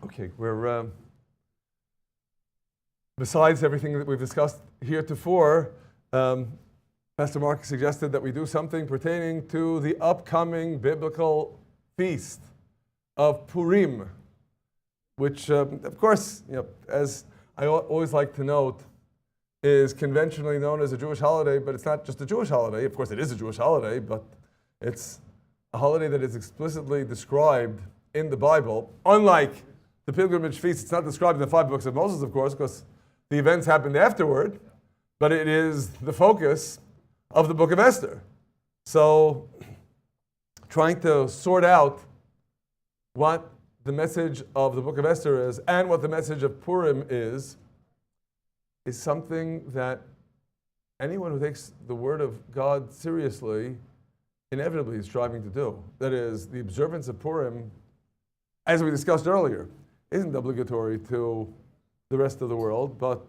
Okay, we're besides everything that we've discussed heretofore, Pastor Mark suggested that we do something pertaining to the upcoming biblical feast of Purim, which, of course, as I always like to note, is conventionally known as a Jewish holiday, but it's not just a Jewish holiday. Of course, it is a Jewish holiday, but it's a holiday that is explicitly described in the Bible. Unlike the pilgrimage feast, it's not described in the 5 books of Moses, of course, because the events happened afterward, but it is the focus of the book of Esther. So, trying to sort out what the message of the book of Esther is and what the message of Purim is something that anyone who takes the word of God seriously inevitably is striving to do. That is, the observance of Purim, as we discussed earlier, isn't obligatory to the rest of the world, but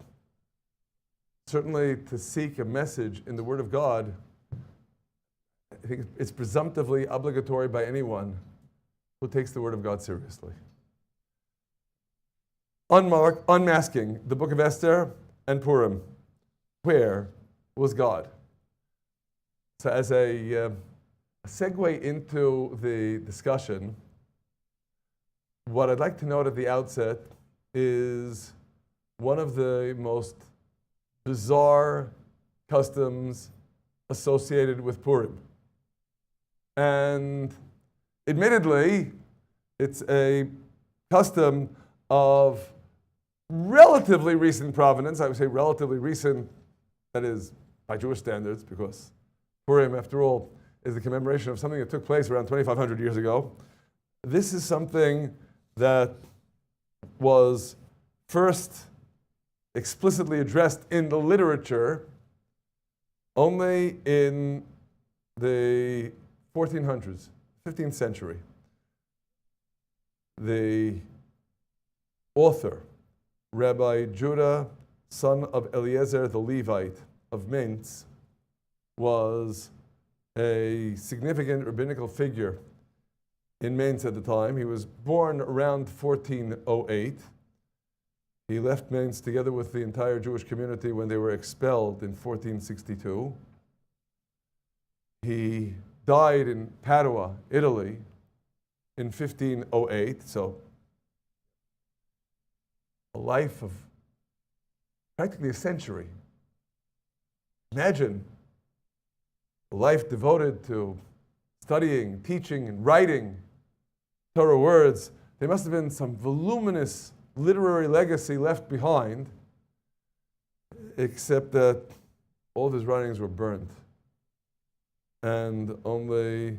certainly to seek a message in the Word of God, I think it's presumptively obligatory by anyone who takes the Word of God seriously. Unmasking the book of Esther and Purim. Where was God? So as a segue into the discussion, what I'd like to note at the outset is one of the most bizarre customs associated with Purim. And admittedly, it's a custom of relatively recent provenance. I would say relatively recent, that is, by Jewish standards, because Purim, after all, is the commemoration of something that took place around 2,500 years ago. This is something that was first explicitly addressed in the literature only in the 1400s, 15th century. The author, Rabbi Judah, son of Eliezer the Levite of Mainz, was a significant rabbinical figure in Mainz at the time. He was born around 1408. He left Mainz together with the entire Jewish community when they were expelled in 1462. He died in Padua, Italy, in 1508. So, a life of practically a century. Imagine a life devoted to studying, teaching, and writing Torah words. There must have been some voluminous literary legacy left behind, except that all of his writings were burnt, and only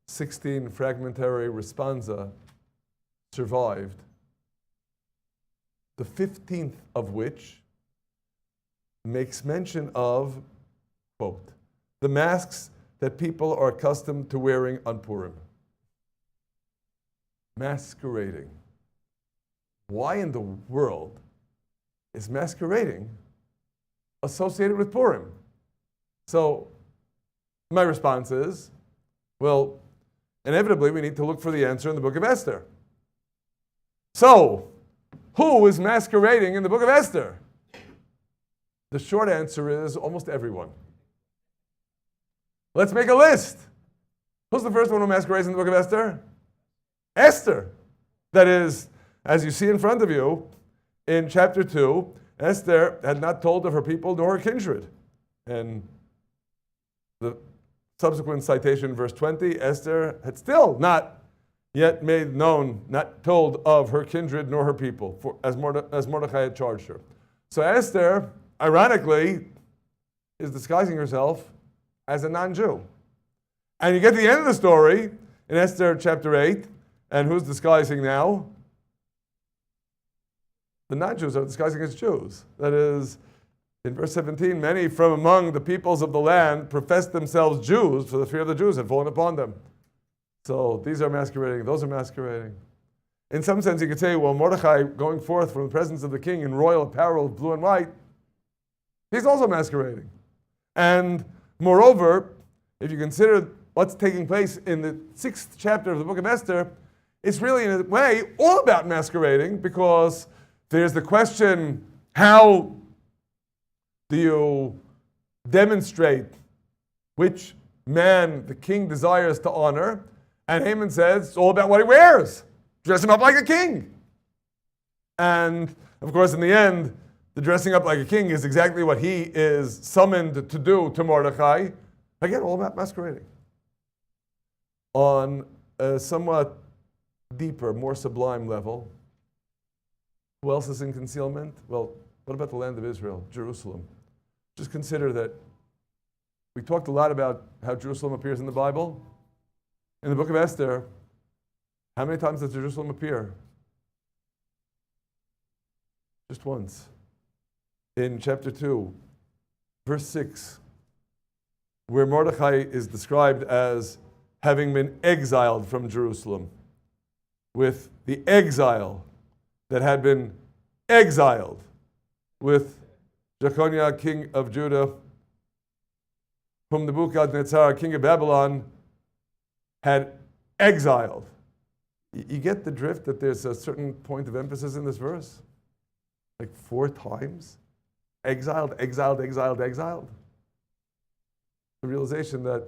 16 fragmentary responsa survived, the 15th of which makes mention of, quote, the masks that people are accustomed to wearing on Purim. Masquerading. Why in the world is masquerading associated with Purim? So my response is, well, inevitably we need to look for the answer in the book of Esther. So, who is masquerading in the book of Esther? The short answer is almost everyone. Let's make a list. Who's the first one who masquerades in the book of Esther? Esther. That is, as you see in front of you, in chapter 2, Esther had not told of her people nor her kindred. And the subsequent citation, verse 20, Esther had still not yet made known, not told of her kindred nor her people, as Mordecai had charged her. So Esther, ironically, is disguising herself as a non-Jew. And you get to the end of the story in Esther chapter 8, and who's disguising now? The non-Jews are disguising as Jews. That is, in verse 17, many from among the peoples of the land professed themselves Jews, for the fear of the Jews had fallen upon them. So these are masquerading, those are masquerading. In some sense, you could say, well, Mordecai going forth from the presence of the king in royal apparel of blue and white, he's also masquerading. And moreover, if you consider what's taking place in the 6th chapter of the book of Esther, it's really, in a way, all about masquerading, because there's the question, how do you demonstrate which man the king desires to honor? And Haman says it's all about what he wears. Dress him up like a king. And, of course, in the end, the dressing up like a king is exactly what he is summoned to do to Mordechai. Again, all about masquerading. On a somewhat deeper, more sublime level, who else is in concealment? Well, what about the land of Israel, Jerusalem? Just consider that we talked a lot about how Jerusalem appears in the Bible. In the book of Esther, how many times does Jerusalem appear? Just once. In chapter 2, verse 6, where Mordechai is described as having been exiled from Jerusalem, with the exile that had been exiled with Jeconiah, king of Judah, whom Nebuchadnezzar, king of Babylon, had exiled. You get the drift that there's a certain point of emphasis in this verse? Like 4 times? Exiled, exiled, exiled, exiled. The realization that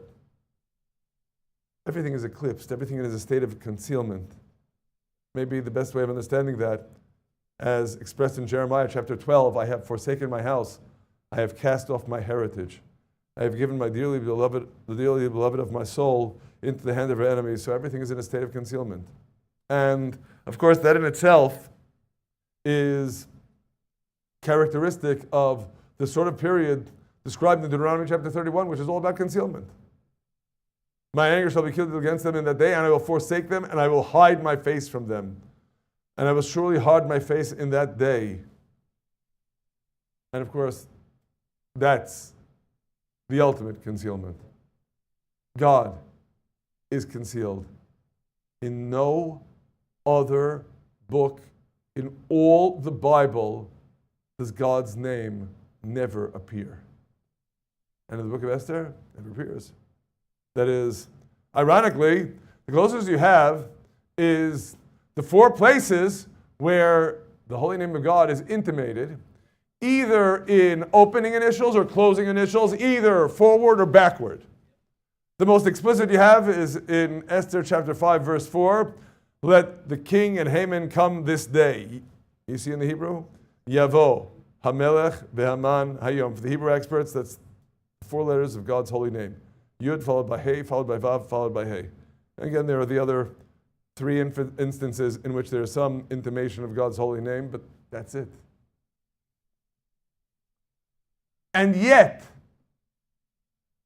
everything is eclipsed, everything is a state of concealment. Maybe the best way of understanding that, as expressed in Jeremiah chapter 12, I have forsaken my house, I have cast off my heritage. I have given my dearly beloved, the dearly beloved of my soul, into the hand of her enemies. So everything is in a state of concealment. And, of course, that in itself is characteristic of the sort of period described in Deuteronomy chapter 31, which is all about concealment. My anger shall be kindled against them in that day, and I will forsake them, and I will hide my face from them. And I will surely hide my face in that day. And of course, that's the ultimate concealment. God is concealed. In no other book in all the Bible does God's name never appear. And in the book of Esther, it appears. That is, ironically, the closest you have is the 4 places where the holy name of God is intimated, either in opening initials or closing initials, either forward or backward. The most explicit you have is in Esther chapter 5, verse 4. Let the king and Haman come this day. You see in the Hebrew? Yavo, Hamelech, Behaman, Hayom. For the Hebrew experts, that's 4 letters of God's holy name. Yud followed by Hey, followed by Vav, followed by Hey. Again, there are the other 3 instances in which there is some intimation of God's holy name, but that's it. And yet,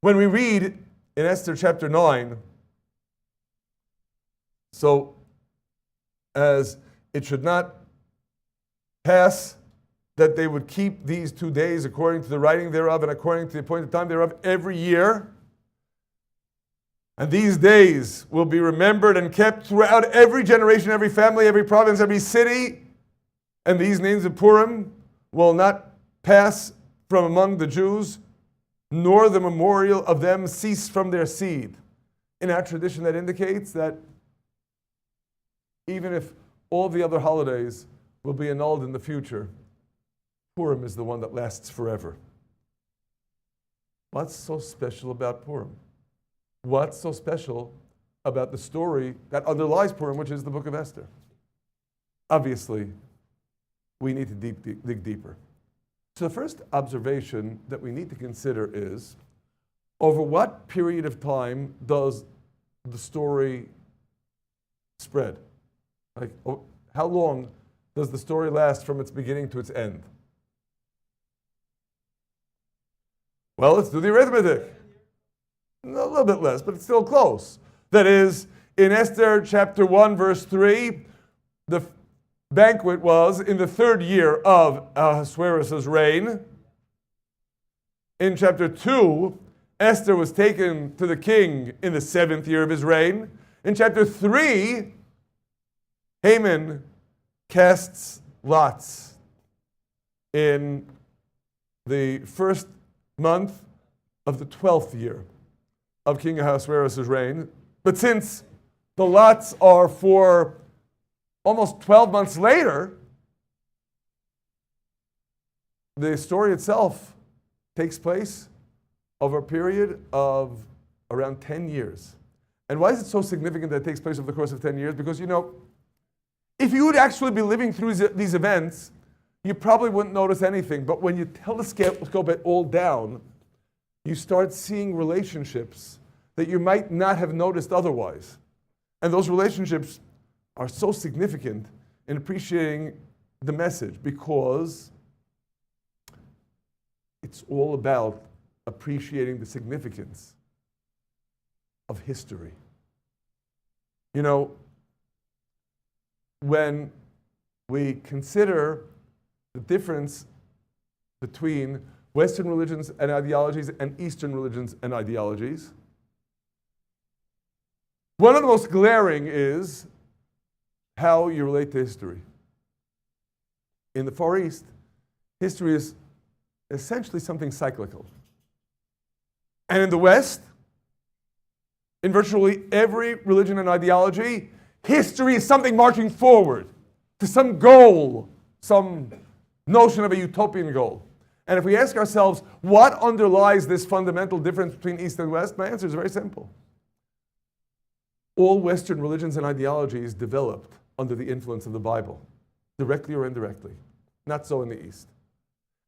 when we read in Esther chapter 9, so as it should not pass that they would keep these 2 days according to the writing thereof and according to the appointed time thereof every year. And these days will be remembered and kept throughout every generation, every family, every province, every city. And these names of Purim will not pass from among the Jews, nor the memorial of them cease from their seed. In our tradition, that indicates that even if all the other holidays will be annulled in the future, Purim is the one that lasts forever. What's so special about Purim? What's so special about the story that underlies Purim, which is the book of Esther? Obviously, we need to dig deeper. So the first observation that we need to consider is, over what period of time does the story spread? Like, how long does the story last from its beginning to its end? Well, let's do the arithmetic. A little bit less, but it's still close. That is, in Esther chapter 1, verse 3, the banquet was in the 3rd year of Ahasuerus' reign. In chapter 2, Esther was taken to the king in the 7th year of his reign. In chapter 3, Haman casts lots in the 1st month of the 12th year of King Ahasuerus' reign. But since the lots are for almost 12 months later, the story itself takes place over a period of around 10 years. And why is it so significant that it takes place over the course of 10 years? Because, if you would actually be living through these events, you probably wouldn't notice anything. But when you telescope it all down, you start seeing relationships that you might not have noticed otherwise. And those relationships are so significant in appreciating the message, because it's all about appreciating the significance of history. When we consider the difference between Western religions and ideologies and Eastern religions and ideologies, one of the most glaring is how you relate to history. In the Far East, history is essentially something cyclical. And in the West, in virtually every religion and ideology, history is something marching forward to some goal, some notion of a utopian goal. And if we ask ourselves, what underlies this fundamental difference between East and West? My answer is very simple. All Western religions and ideologies developed under the influence of the Bible, directly or indirectly. Not so in the East.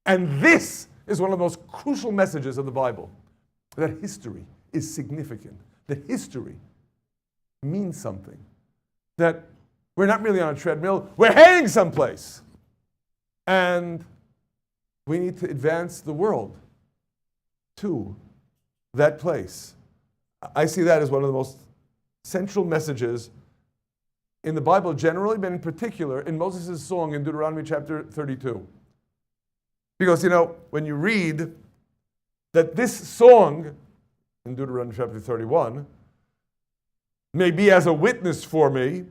And this is one of the most crucial messages of the Bible, that history is significant, that history means something, that we're not merely on a treadmill, we're heading someplace. And we need to advance the world to that place. I see that as one of the most central messages in the Bible generally, but in particular in Moses' song in Deuteronomy chapter 32. Because, when you read that this song in Deuteronomy chapter 31 may be as a witness for me,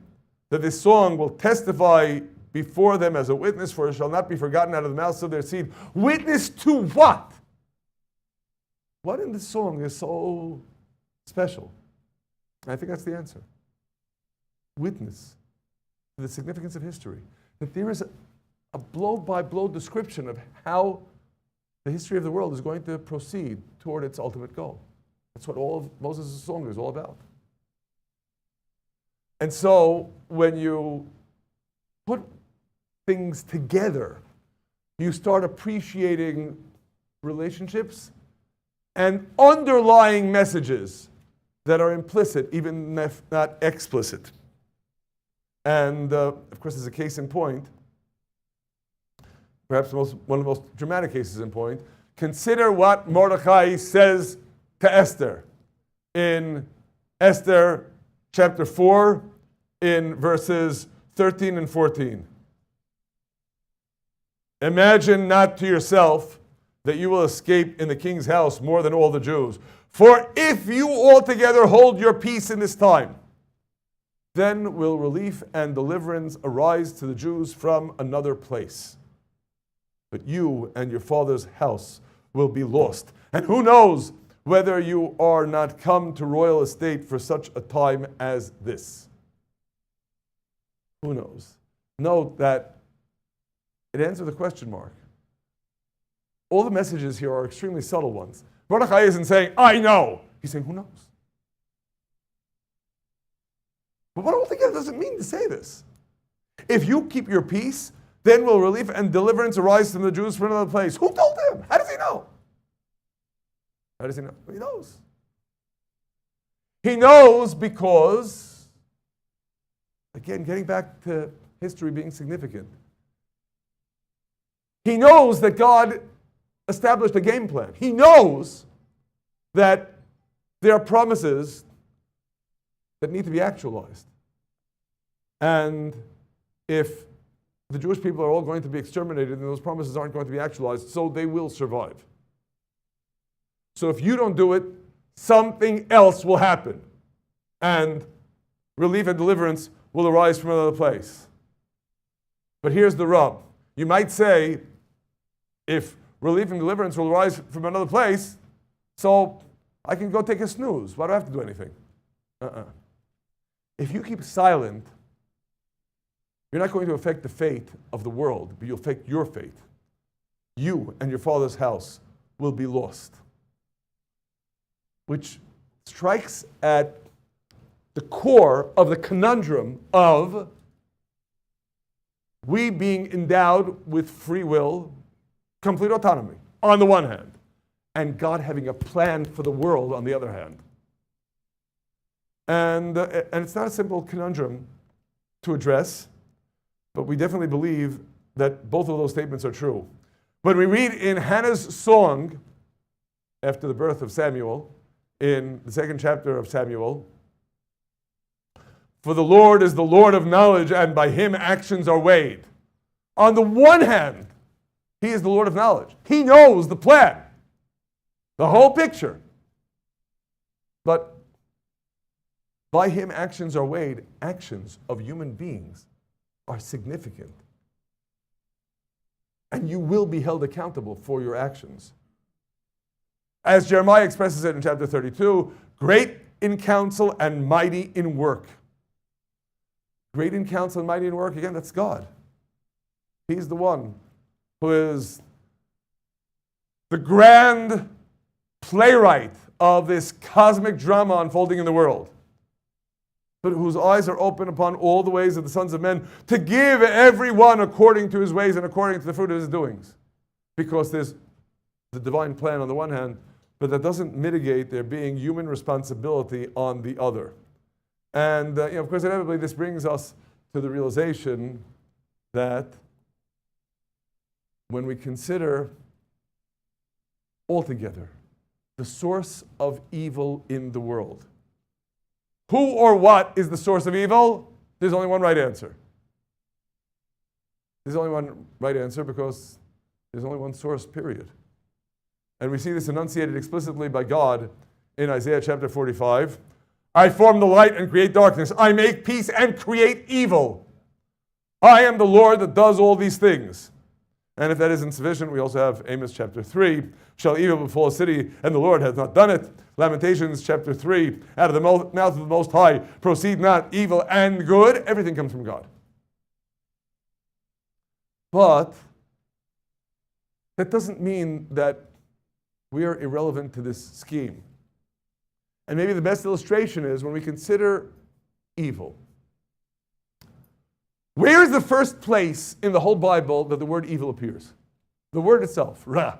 that this song will testify before them as a witness, for it shall not be forgotten out of the mouths of their seed. Witness to what? What in this song is so special? I think that's the answer. Witness to the significance of history. That there is a blow-by-blow description of how the history of the world is going to proceed toward its ultimate goal. That's what all of Moses' song is all about. And so, when you put things together, you start appreciating relationships and underlying messages that are implicit, even if not explicit. And, of course, as a case in point, perhaps one of the most dramatic cases in point, consider what Mordechai says to Esther in Esther chapter 4, in verses 13 and 14. Imagine not to yourself that you will escape in the king's house more than all the Jews. For if you altogether hold your peace in this time, then will relief and deliverance arise to the Jews from another place. But you and your father's house will be lost. And who knows whether you are not come to royal estate for such a time as this. Who knows? Note that it ends with a question mark. All the messages here are extremely subtle ones. Mordechai isn't saying, I know. He's saying, who knows? But what altogether does it mean to say this? If you keep your peace, then will relief and deliverance arise from the Jews from another place. Who told him? How does he know? How does he know? He knows. He knows because, again, getting back to history being significant, he knows that God established a game plan. He knows that there are promises that need to be actualized. And if the Jewish people are all going to be exterminated and those promises aren't going to be actualized, so they will survive. So if you don't do it, something else will happen. And relief and deliverance will arise from another place. But here's the rub. You might say, if relief and deliverance will arise from another place, so I can go take a snooze. Why do I have to do anything? If you keep silent, you're not going to affect the fate of the world, but you'll affect your fate. You and your father's house will be lost. Which strikes at the core of the conundrum of we being endowed with free will, complete autonomy, on the one hand, and God having a plan for the world on the other hand. And it's not a simple conundrum to address, but we definitely believe that both of those statements are true. When we read in Hannah's song, after the birth of Samuel, in the second chapter of Samuel, for the Lord is the Lord of knowledge, and by him actions are weighed. On the one hand, he is the Lord of knowledge. He knows the plan, the whole picture. But by him actions are weighed. Actions of human beings are significant. And you will be held accountable for your actions. As Jeremiah expresses it in chapter 32, great in counsel and mighty in work. Great in counsel and mighty in work, again, that's God. He's the one who is the grand playwright of this cosmic drama unfolding in the world, but whose eyes are open upon all the ways of the sons of men to give everyone according to his ways and according to the fruit of his doings. Because there's the divine plan on the one hand, but that doesn't mitigate there being human responsibility on the other. And of course, inevitably, this brings us to the realization that when we consider altogether the source of evil in the world, who or what is the source of evil? There's only one right answer. There's only one right answer because there's only one source, period. And we see this enunciated explicitly by God in Isaiah chapter 45. I form the light and create darkness. I make peace and create evil. I am the Lord that does all these things. And if that isn't sufficient, we also have Amos chapter 3. Shall evil befall a city, and the Lord hath not done it? Lamentations chapter 3. Out of the mouth of the Most High proceed not evil and good. Everything comes from God. But that doesn't mean that we are irrelevant to this scheme. And maybe the best illustration is when we consider evil. Where is the first place in the whole Bible that the word evil appears? The word itself, ra.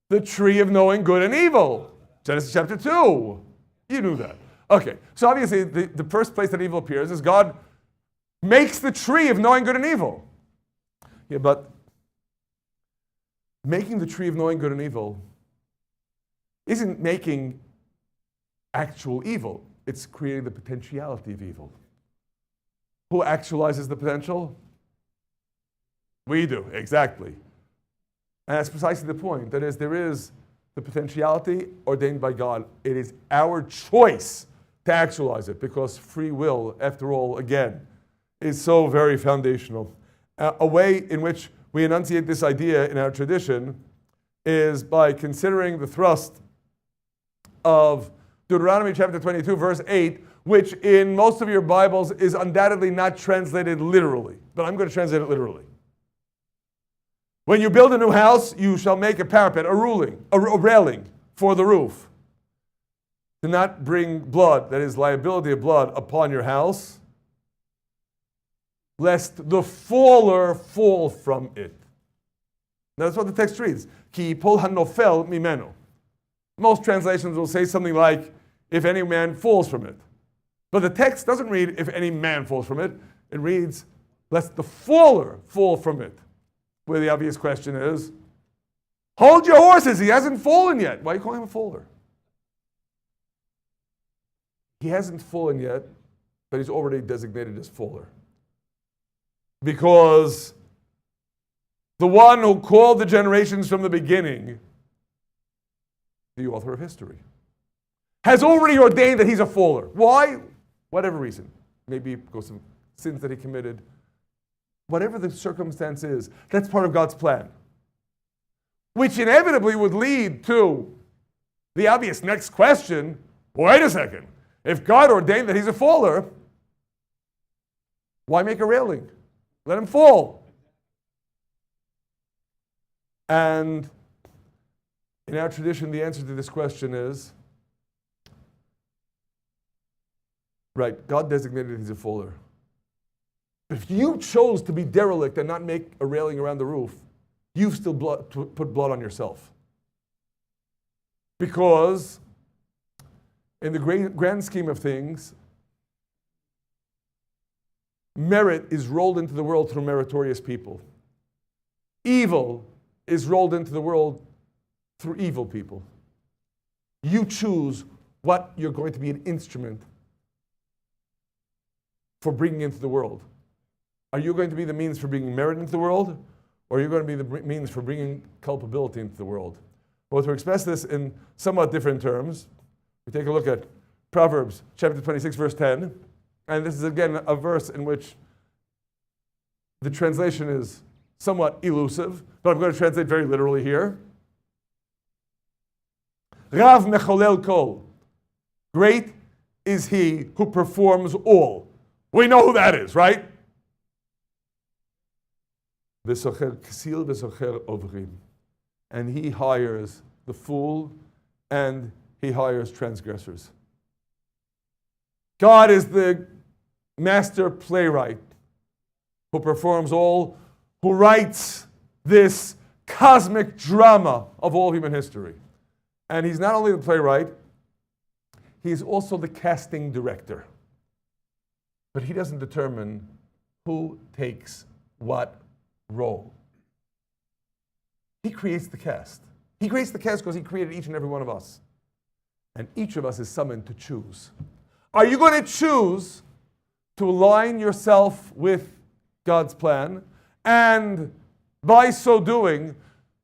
The tree of knowing good and evil. Genesis chapter 2. You knew that. Okay, so obviously the first place that evil appears is God makes the tree of knowing good and evil. Yeah, but making the tree of knowing good and evil isn't making actual evil. It's creating the potentiality of evil. Who actualizes the potential? We do, exactly. And that's precisely the point. That is, there is the potentiality ordained by God. It is our choice to actualize it, because free will, after all, again, is so very foundational. A way in which we enunciate this idea in our tradition is by considering the thrust of Deuteronomy chapter 22, verse 8, which in most of your Bibles is undoubtedly not translated literally, but I'm going to translate it literally. When you build a new house, you shall make a parapet, a railing for the roof. Do not bring blood, that is liability of blood, upon your house, lest the faller fall from it. Now that's what the text reads. Ki yipol hanofel mimenu. Most translations will say something like, if any man falls from it. But the text doesn't read, if any man falls from it. It reads, lest the faller fall from it. Where the obvious question is, hold your horses, he hasn't fallen yet. Why are you calling him a faller? He hasn't fallen yet, but he's already designated as faller. Because the one who called the generations from the beginning, the author of history, has already ordained that he's a faller. Why? Whatever reason. Maybe because of sins that he committed. Whatever the circumstance is, that's part of God's plan. Which inevitably would lead to the obvious next question, wait a second, if God ordained that he's a faller, why make a railing? Let him fall. And in our tradition, the answer to this question is, right, God designated he's a faller. If you chose to be derelict and not make a railing around the roof, you've still put blood on yourself. Because in the grand scheme of things, merit is rolled into the world through meritorious people. Evil is rolled into the world through evil people. You choose what you're going to be an instrument for bringing into the world. Are you going to be the means for bringing merit into the world, or are you going to be the means for bringing culpability into the world? Well, to express this in somewhat different terms, we take a look at Proverbs chapter 26, verse 10. And this is again a verse in which the translation is somewhat elusive, but I'm going to translate very literally here. Rav mecholel kol. Great is he who performs all. We know who that is, right? V'socher ksil v'socher ovrim. And he hires the fool and he hires transgressors. God is the master playwright who performs all, who writes this cosmic drama of all human history. And he's not only the playwright, he's also the casting director. But he doesn't determine who takes what role. He creates the cast. He creates the cast because he created each and every one of us. And each of us is summoned to choose. Are you going to choose to align yourself with God's plan and by so doing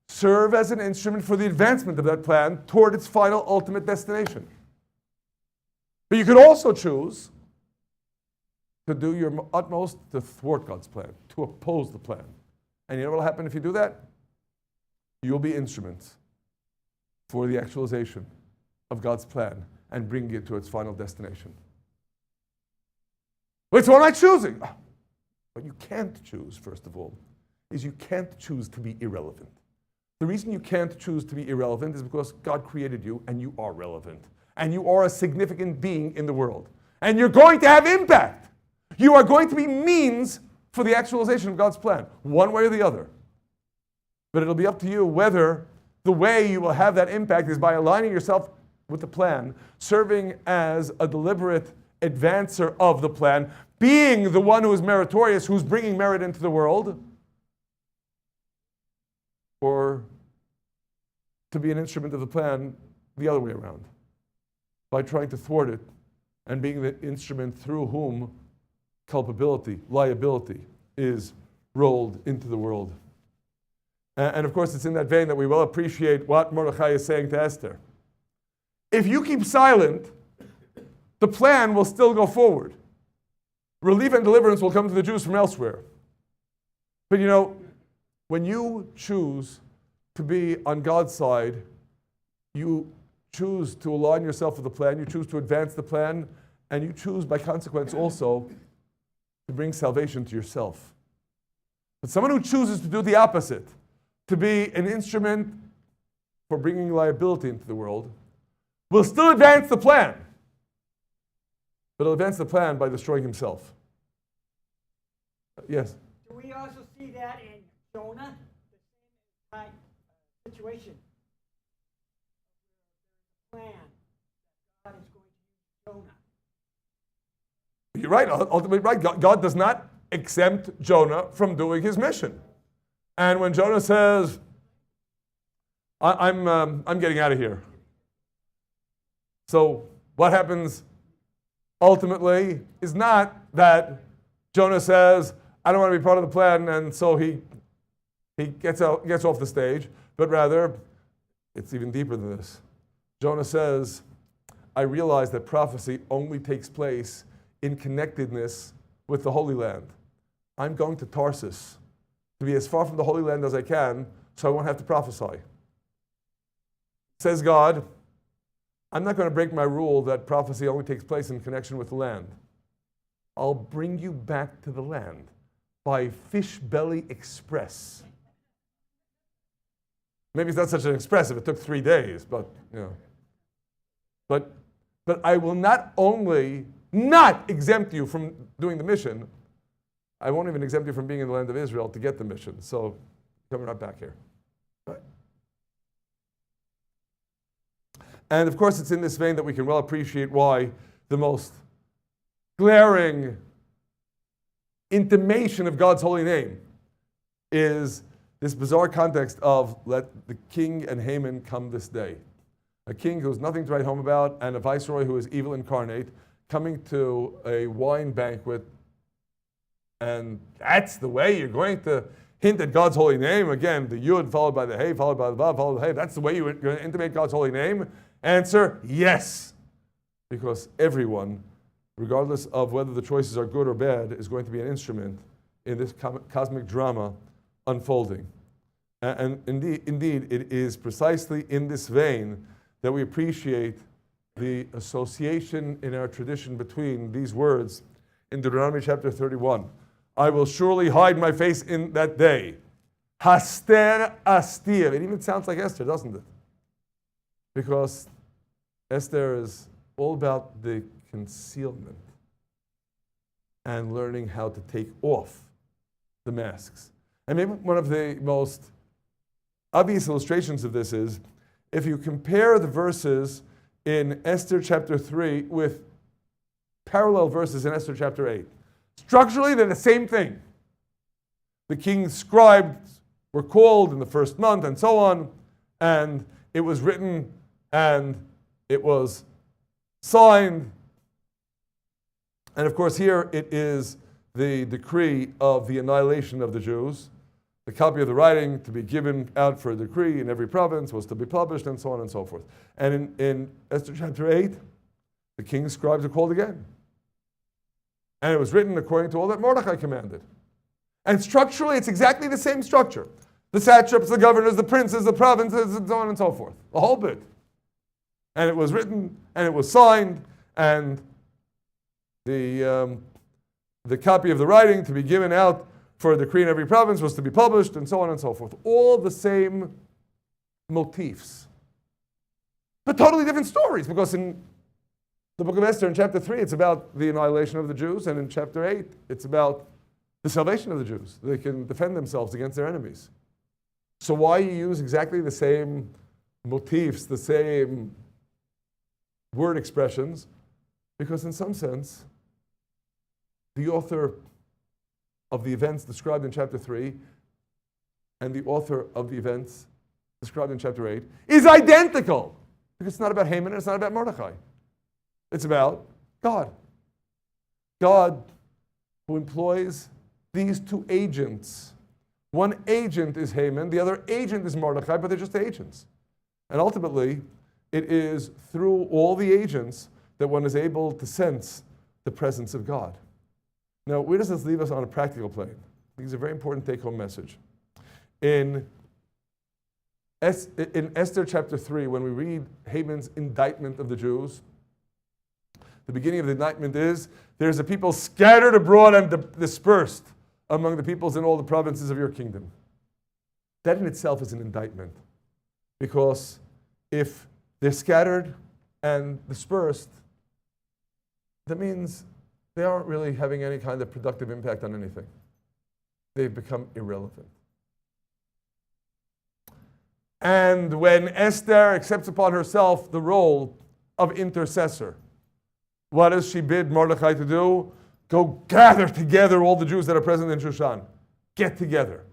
serve as an instrument for the advancement of that plan toward its final ultimate destination? But you could also choose to do your utmost to thwart God's plan, to oppose the plan. And you know what will happen if you do that? You'll be instruments for the actualization of God's plan and bringing it to its final destination. Which one am I choosing? What you can't choose, first of all, is you can't choose to be irrelevant. The reason you can't choose to be irrelevant is because God created you and you are relevant. And you are a significant being in the world. And you're going to have impact. You are going to be means for the actualization of God's plan, one way or the other. But it'll be up to you whether the way you will have that impact is by aligning yourself with the plan, serving as a deliberate advancer of the plan, being the one who is meritorious, who's bringing merit into the world, or to be an instrument of the plan the other way around, by trying to thwart it and being the instrument through whom culpability, liability is rolled into the world. And of course, it's in that vein that we will appreciate what Mordechai is saying to Esther. If you keep silent, the plan will still go forward. Relief and deliverance will come to the Jews from elsewhere. But you know, when you choose to be on God's side, you choose to align yourself with the plan, you choose to advance the plan, and you choose by consequence also to bring salvation to yourself. But someone who chooses to do the opposite, to be an instrument for bringing liability into the world, will still advance the plan, but he'll advance the plan by destroying himself. Yes? Do we also see that in Jonah? The same type situation. Plan that God is going to use Jonah. You're right, ultimately right. God does not exempt Jonah from doing his mission. And when Jonah says, I'm getting out of here. So what happens ultimately is not that Jonah says, I don't want to be part of the plan, and so he gets off the stage, but rather, it's even deeper than this. Jonah says, I realize that prophecy only takes place in connectedness with the Holy Land. I'm going to Tarsus to be as far from the Holy Land as I can so I won't have to prophesy. Says God, I'm not going to break my rule that prophecy only takes place in connection with the land. I'll bring you back to the land by fish belly express. Maybe it's not such an express if it took 3 days, but you know. But I will not only not exempt you from doing the mission, I won't even exempt you from being in the land of Israel to get the mission. So coming right back here. Right. And of course, it's in this vein that we can well appreciate why the most glaring intimation of God's holy name is this bizarre context of let the king and Haman come this day. A king who has nothing to write home about and a viceroy who is evil incarnate coming to a wine banquet, and that's the way you're going to hint at God's holy name? Again, the yud followed by the hey, followed by the vav, followed by the hey. That's the way you're going to intimate God's holy name? Answer, yes. Because everyone, regardless of whether the choices are good or bad, is going to be an instrument in this cosmic drama unfolding. And indeed, it is precisely in this vein that we appreciate the association in our tradition between these words in Deuteronomy chapter 31. I will surely hide my face in that day. Haster astir. It even sounds like Esther, doesn't it? Because Esther is all about the concealment and learning how to take off the masks. And maybe one of the most obvious illustrations of this is if you compare the verses in Esther chapter 3 with parallel verses in Esther chapter 8. Structurally, they're the same thing. The king's scribes were called in the first month and so on, and it was written and it was signed. And of course here it is the decree of the annihilation of the Jews. The copy of the writing to be given out for a decree in every province was to be published, and so on and so forth. And in Esther chapter 8, the king's scribes are called again. And it was written according to all that Mordechai commanded. And structurally, it's exactly the same structure. The satraps, the governors, the princes, the provinces, and so on and so forth. The whole bit. And it was written, and it was signed, and the copy of the writing to be given out for a decree in every province was to be published, and so on and so forth. All the same motifs. But totally different stories, because in the book of Esther in chapter 3, it's about the annihilation of the Jews, and in chapter 8, it's about the salvation of the Jews. They can defend themselves against their enemies. So why you use exactly the same motifs, the same word expressions? Because in some sense, the author of the events described in chapter 3 and the author of the events described in chapter 8 is identical. Because it's not about Haman and it's not about Mordechai. It's about God. God who employs these two agents. One agent is Haman, the other agent is Mordechai, but they're just agents. And ultimately, it is through all the agents that one is able to sense the presence of God. Now, where does this leave us on a practical plane? I think it's a very important take-home message. In Esther chapter 3, when we read Haman's indictment of the Jews, the beginning of the indictment is, there's a people scattered abroad and dispersed among the peoples in all the provinces of your kingdom. That in itself is an indictment. Because if they're scattered and dispersed, that means they aren't really having any kind of productive impact on anything. They've become irrelevant. And when Esther accepts upon herself the role of intercessor, what does she bid Mordechai to do? Go gather together all the Jews that are present in Shushan. Get together.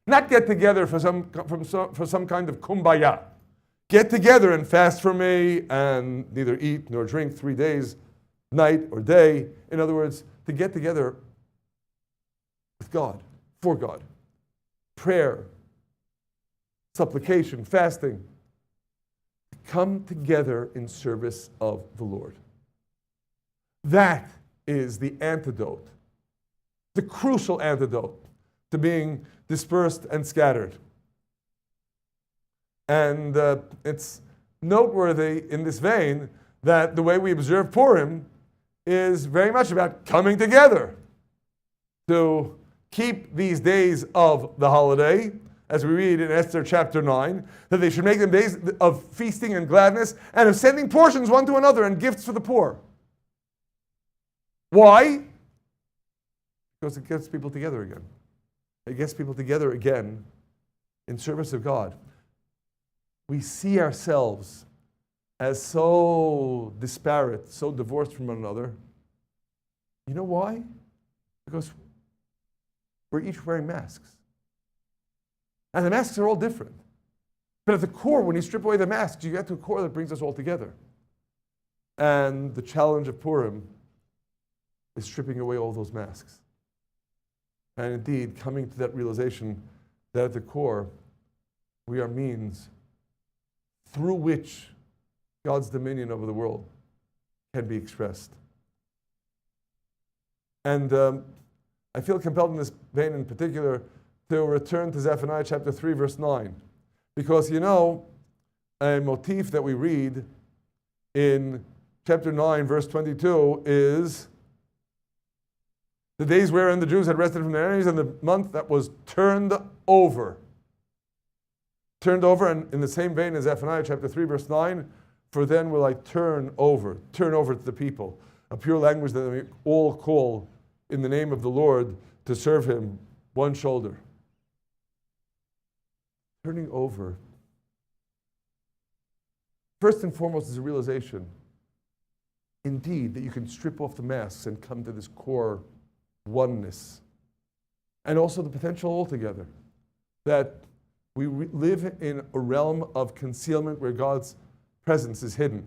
Not get together for some kind of kumbaya. Get together and fast for me and neither eat nor drink 3 days, night or day. In other words, to get together with God, for God. Prayer, supplication, fasting. Come together in service of the Lord. That is the antidote the crucial antidote to being dispersed and scattered. And it's noteworthy in this vein that the way we observe Purim is very much about coming together to keep these days of the holiday, as we read in Esther chapter 9, that they should make them days of feasting and gladness and of sending portions one to another and gifts for the poor. Why? Because it gets people together again. It gets people together again in service of God. We see ourselves as so disparate, so divorced from one another. You know why? Because we're each wearing masks. And the masks are all different. But at the core, when you strip away the masks, you get to a core that brings us all together. And the challenge of Purim is stripping away all those masks. And indeed, coming to that realization that at the core, we are means through which God's dominion over the world can be expressed. And I feel compelled in this vein in particular to return to Zephaniah chapter 3, verse 9. Because you know, a motif that we read in chapter 9, verse 22 is the days wherein the Jews had rested from their enemies and the month that was turned over. Turned over, and in the same vein as Zephaniah chapter 3, verse 9, for then will I turn over to the people. A pure language that we all call in the name of the Lord to serve him, one shoulder. Turning over, first and foremost, is a realization, indeed, that you can strip off the masks and come to this core oneness. And also the potential altogether, that we live in a realm of concealment where God's presence is hidden.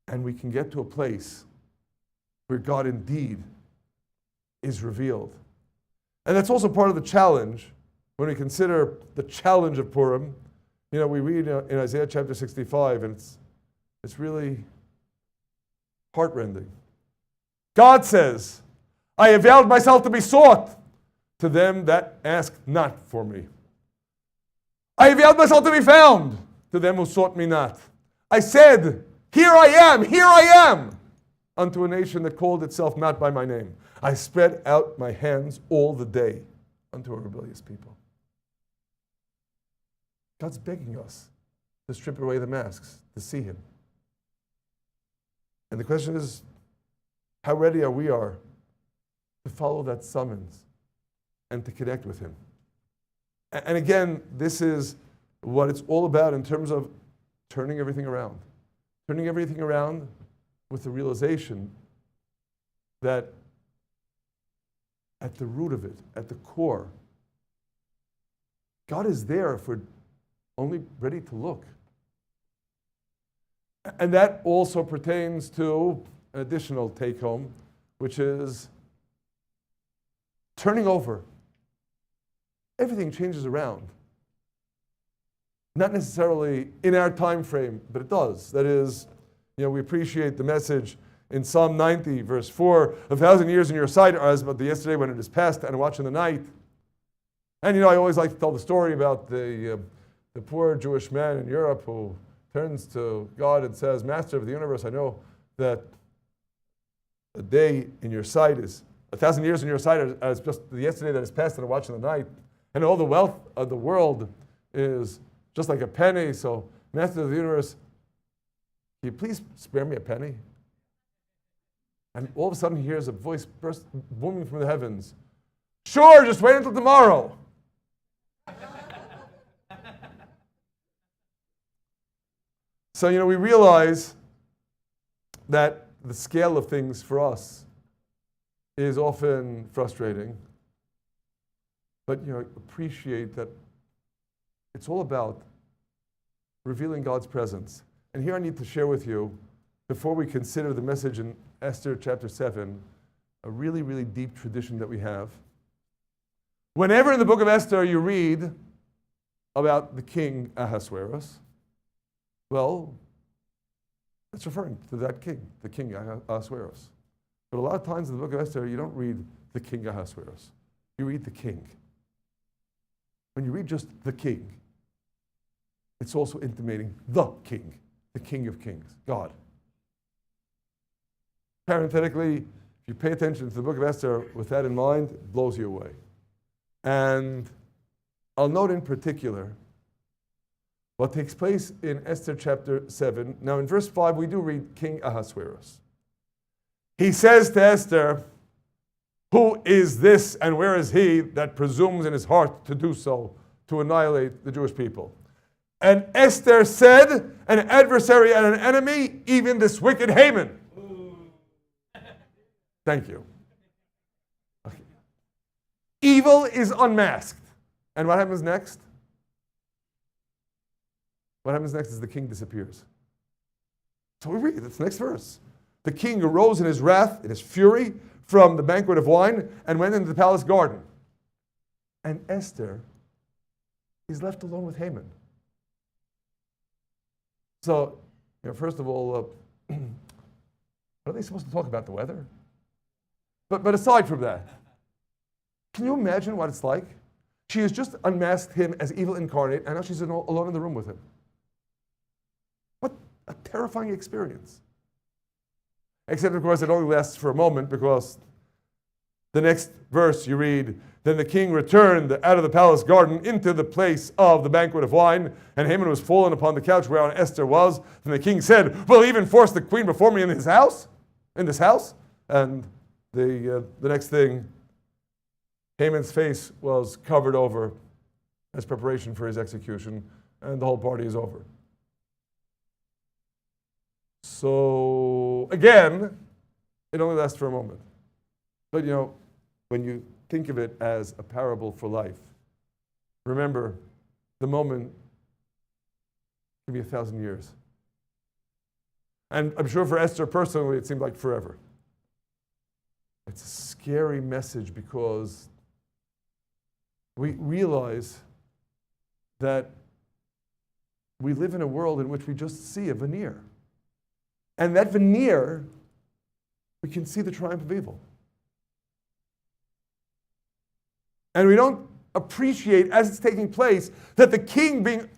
And we can get to a place where God indeed is revealed. And that's also part of the challenge when we consider the challenge of Purim. You know, we read in Isaiah chapter 65, and it's really heartrending. God says, I have vowed myself to be sought to them that ask not for me. I have vowed myself to be found to them who sought me not. I said, here I am, unto a nation that called itself not by my name. I spread out my hands all the day unto a rebellious people. God's begging us to strip away the masks, to see him. And the question is, how ready are we to follow that summons and to connect with him? And again, this is what it's all about in terms of turning everything around. Turning everything around with the realization that at the root of it, at the core, God is there if we're only ready to look. And that also pertains to an additional take-home, which is turning over. Everything changes around. Not necessarily in our time frame, but it does. That is, we appreciate the message in Psalm 90, verse 4, 1,000 years in your sight are as but the yesterday when it is past, and a watch in the night. And I always like to tell the story about the poor Jewish man in Europe who turns to God and says, Master of the universe, I know that a day in your sight is 1,000 years in your sight as just the yesterday that is past and a watch in the night. And all the wealth of the world is just like a penny. So, Master of the universe, can you please spare me a penny? And all of a sudden he hears a voice burst booming from the heavens. Sure, just wait until tomorrow. So, we realize that the scale of things for us is often frustrating. But, appreciate that it's all about revealing God's presence. And here I need to share with you, before we consider the message in Esther chapter 7, a really, really deep tradition that we have. Whenever in the book of Esther you read about the king Ahasuerus, well, it's referring to that king, the king Ahasuerus. But a lot of times in the book of Esther, you don't read the king Ahasuerus. You read the king. When you read just the king, it's also intimating the king of kings, God. Parenthetically, if you pay attention to the book of Esther with that in mind, it blows you away. And I'll note in particular what takes place in Esther chapter 7. Now in verse 5, we do read King Ahasuerus. He says to Esther, "Who is this and where is he that presumes in his heart to do so, to annihilate the Jewish people?" And Esther said, "An adversary and an enemy, even this wicked Haman." Thank you. Okay. Evil is unmasked. And what happens next? What happens next is the king disappears. So we read, that's the next verse. The king arose in his wrath, in his fury, from the banquet of wine, and went into the palace garden. And Esther is left alone with Haman. So, first of all, are they supposed to talk about the weather? But aside from that, can you imagine what it's like? She has just unmasked him as evil incarnate, and now she's alone in the room with him. What a terrifying experience. Except, of course, it only lasts for a moment, because the next verse you read, "Then the king returned out of the palace garden into the place of the banquet of wine, and Haman was fallen upon the couch whereon Esther was. And the king said, 'Will he even force the queen before me in this house?'" And the next thing, Haman's face was covered over as preparation for his execution, and the whole party is over. So, again, it only lasts for a moment. But, when you think of it as a parable for life, remember, the moment can be 1,000 years. And I'm sure for Esther personally, it seemed like forever. It's a scary message, because we realize that we live in a world in which we just see a veneer. And that veneer, we can see the triumph of evil. And we don't appreciate, as it's taking place, that the king being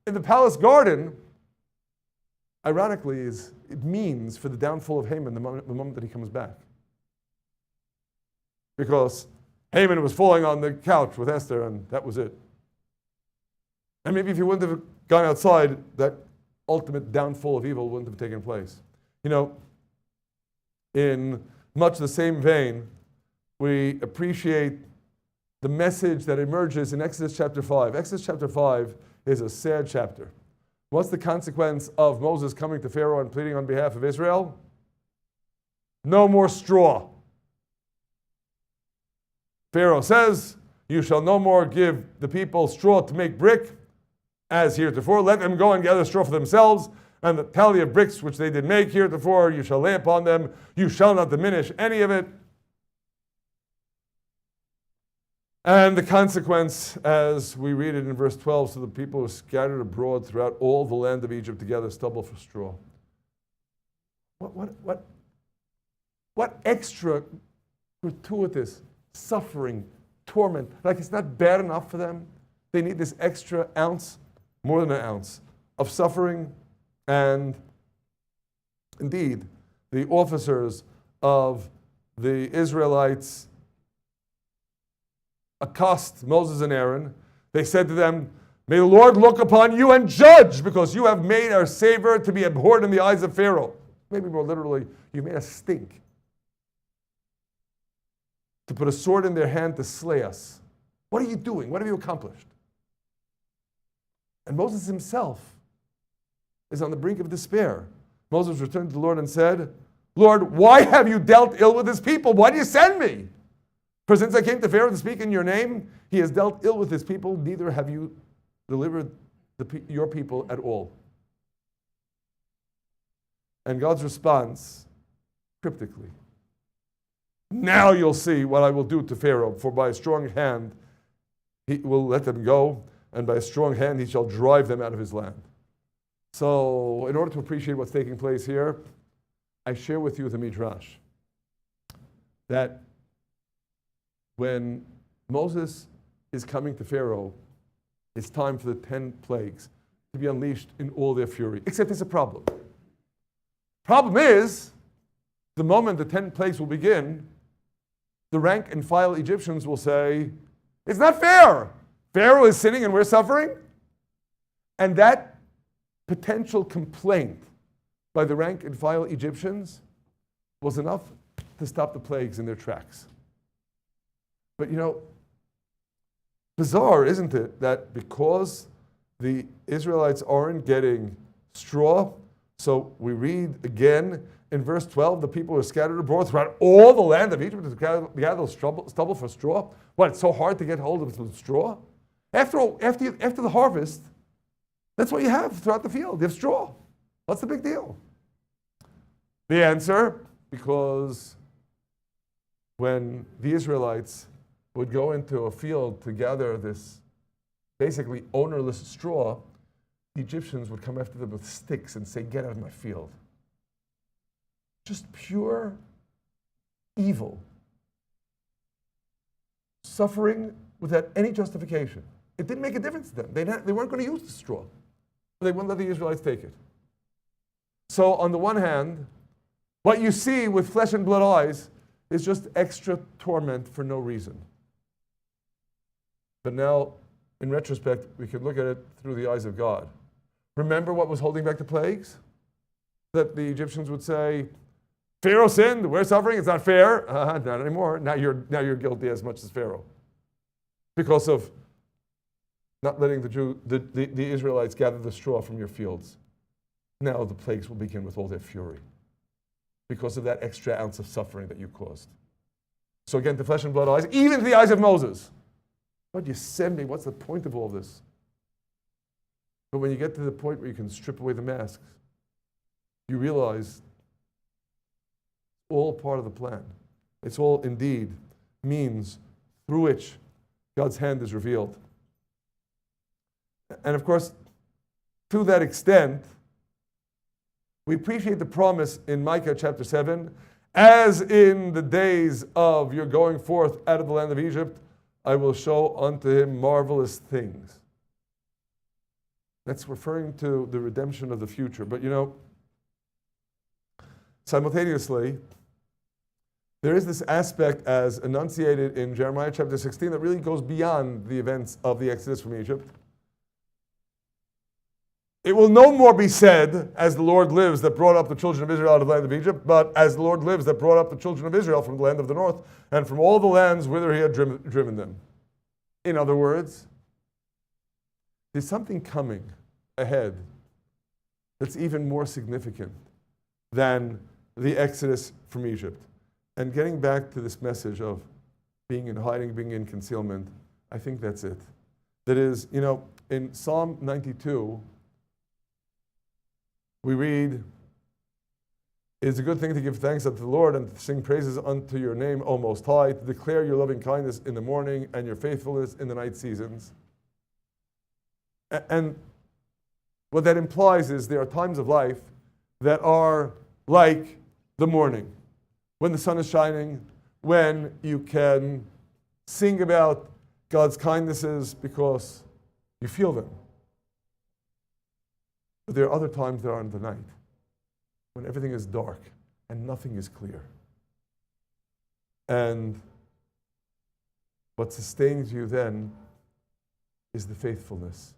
in the palace garden, ironically, it means for the downfall of Haman the moment that he comes back. Because Haman was falling on the couch with Esther, and that was it. And maybe if he wouldn't have gone outside, that ultimate downfall of evil wouldn't have taken place. In much the same vein, we appreciate the message that emerges in Exodus chapter 5. Exodus chapter 5 is a sad chapter. What's the consequence of Moses coming to Pharaoh and pleading on behalf of Israel? No more straw. Pharaoh says, "You shall no more give the people straw to make brick, as heretofore. Let them go and gather straw for themselves, and the tally of bricks which they did make heretofore, you shall lay upon them. You shall not diminish any of it." And the consequence, as we read it in verse 12, "So the people were scattered abroad throughout all the land of Egypt to gather stubble for straw." What extra gratuitous suffering, torment? Like, it's not bad enough for them. They need this extra ounce, more than an ounce, of suffering. And indeed, the officers of the Israelites accost Moses and Aaron. They said to them, "May the Lord look upon you and judge, because you have made our Savior to be abhorred in the eyes of Pharaoh." Maybe more literally, you made us stink, to put a sword in their hand to slay us. What are you doing? What have you accomplished? And Moses himself is on the brink of despair. Moses returned to the Lord and said, "Lord, why have you dealt ill with this people? Why do you send me? For since I came to Pharaoh to speak in your name, he has dealt ill with his people, neither have you delivered your people at all." And God's response, cryptically, "Now you'll see what I will do to Pharaoh, for by a strong hand he will let them go, and by a strong hand he shall drive them out of his land." So, in order to appreciate what's taking place here, I share with you the Midrash that when Moses is coming to Pharaoh, it's time for the 10 plagues to be unleashed in all their fury. Except there's a problem. Problem is, the moment the 10 plagues will begin, the rank and file Egyptians will say, it's not fair. Pharaoh is sinning and we're suffering. And that potential complaint by the rank and file Egyptians was enough to stop the plagues in their tracks. But bizarre, isn't it, that because the Israelites aren't getting straw, so we read again in verse 12, the people are scattered abroad throughout all the land of Egypt to gather stubble for straw. What, it's so hard to get hold of some straw? After the harvest, that's what you have throughout the field. You have straw. What's the big deal? The answer, because when the Israelites would go into a field to gather this basically ownerless straw, the Egyptians would come after them with sticks and say, get out of my field. Just pure evil. Suffering without any justification. It didn't make a difference to them. They weren't going to use the straw. They wouldn't let the Israelites take it. So on the one hand, what you see with flesh and blood eyes is just extra torment for no reason. But now, in retrospect, we can look at it through the eyes of God. Remember what was holding back the plagues? That the Egyptians would say, Pharaoh sinned, we're suffering, it's not fair. Not anymore. Now you're guilty as much as Pharaoh. Because of not letting the Israelites gather the straw from your fields. Now the plagues will begin with all their fury. Because of that extra ounce of suffering that you caused. So again, to flesh and blood eyes, even to the eyes of Moses. What you send me? What's the point of all this? But when you get to the point where you can strip away the masks, you realize all part of the plan. It's all indeed means through which God's hand is revealed. And of course, to that extent, we appreciate the promise in Micah chapter 7, as in the days of your going forth out of the land of Egypt, I will show unto him marvelous things. That's referring to the redemption of the future. But simultaneously, there is this aspect as enunciated in Jeremiah chapter 16 that really goes beyond the events of the Exodus from Egypt. It will no more be said, as the Lord lives that brought up the children of Israel out of the land of Egypt, but as the Lord lives that brought up the children of Israel from the land of the north and from all the lands whither he had driven them. In other words, there's something coming ahead that's even more significant than the Exodus from Egypt. And getting back to this message of being in hiding, being in concealment, I think that's it. That is, in Psalm 92, we read, it is a good thing to give thanks unto the Lord and to sing praises unto your name, O Most High, to declare your loving kindness in the morning and your faithfulness in the night seasons. And what that implies is there are times of life that are like the morning, when the sun is shining, when you can sing about God's kindnesses because you feel them. But there are other times that are in the night, when everything is dark and nothing is clear. And what sustains you then is the faithfulness.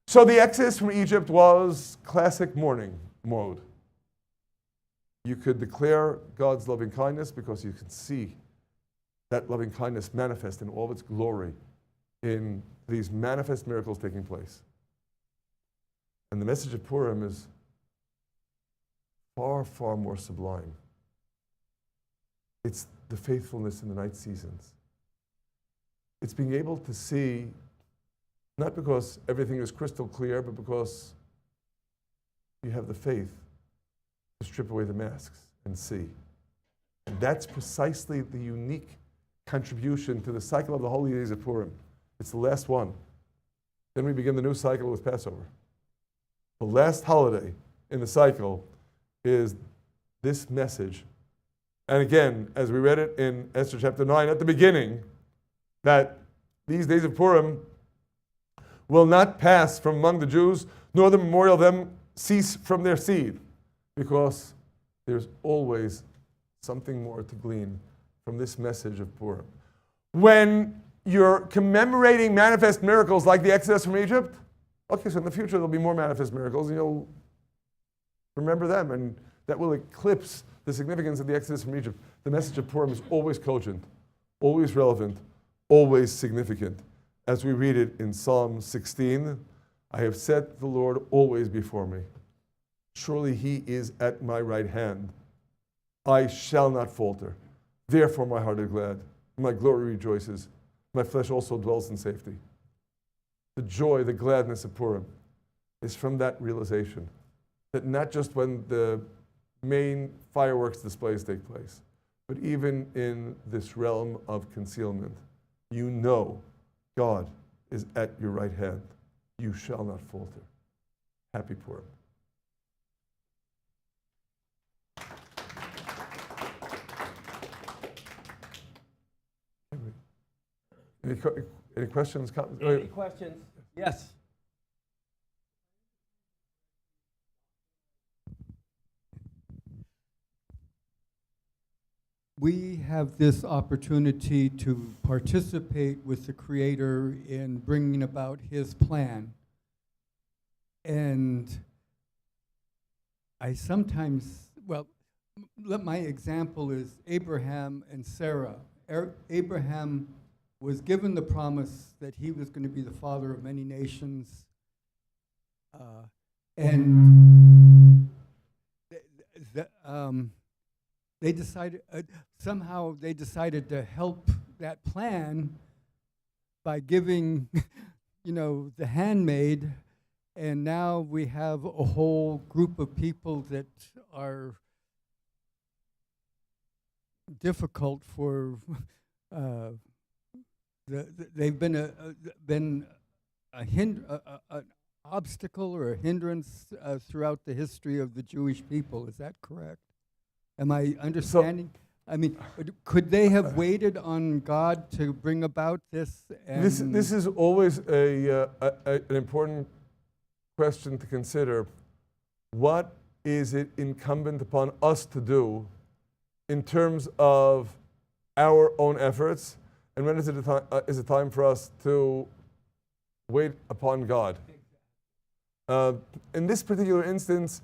So the Exodus from Egypt was classic morning mode. You could declare God's loving kindness because you could see that loving kindness manifest in all of its glory in these manifest miracles taking place. And the message of Purim is far, far more sublime. It's the faithfulness in the night seasons. It's being able to see, not because everything is crystal clear, but because you have the faith to strip away the masks and see. And that's precisely the unique contribution to the cycle of the holy days of Purim. It's the last one. Then we begin the new cycle with Passover. The last holiday in the cycle is this message And again, as we read it in Esther chapter 9 at the beginning, that these days of Purim will not pass from among the Jews, nor the memorial of them cease from their seed, because there's always something more to glean from this message of Purim. When you're commemorating manifest miracles like the Exodus from Egypt, okay, so in the future there'll be more manifest miracles, and you'll remember them, and that will eclipse the significance of the Exodus from Egypt. The message of Purim is always cogent, always relevant, always significant. As we read it in Psalm 16, I have set the Lord always before me. Surely he is at my right hand. I shall not falter. Therefore my heart is glad. My glory rejoices. My flesh also dwells in safety. The joy, the gladness of Purim is from that realization that not just when the main fireworks displays take place, but even in this realm of concealment, you know God is at your right hand. You shall not falter. Happy Purim. Any questions? Any questions? Yes. We have this opportunity to participate with the Creator in bringing about His plan. And I sometimes, my example is Abraham and Sarah. Abraham was given the promise that he was going to be the father of many nations. They decided, somehow they decided to help that plan by giving, the handmaid, and now we have a whole group of people that are difficult for, they've been an obstacle or a hindrance throughout the history of the Jewish people. Is that correct? Am I understanding? Could they have waited on God to bring about this? This is always an important question to consider. What is it incumbent upon us to do in terms of our own efforts, and when is it time for us to wait upon God? In this particular instance,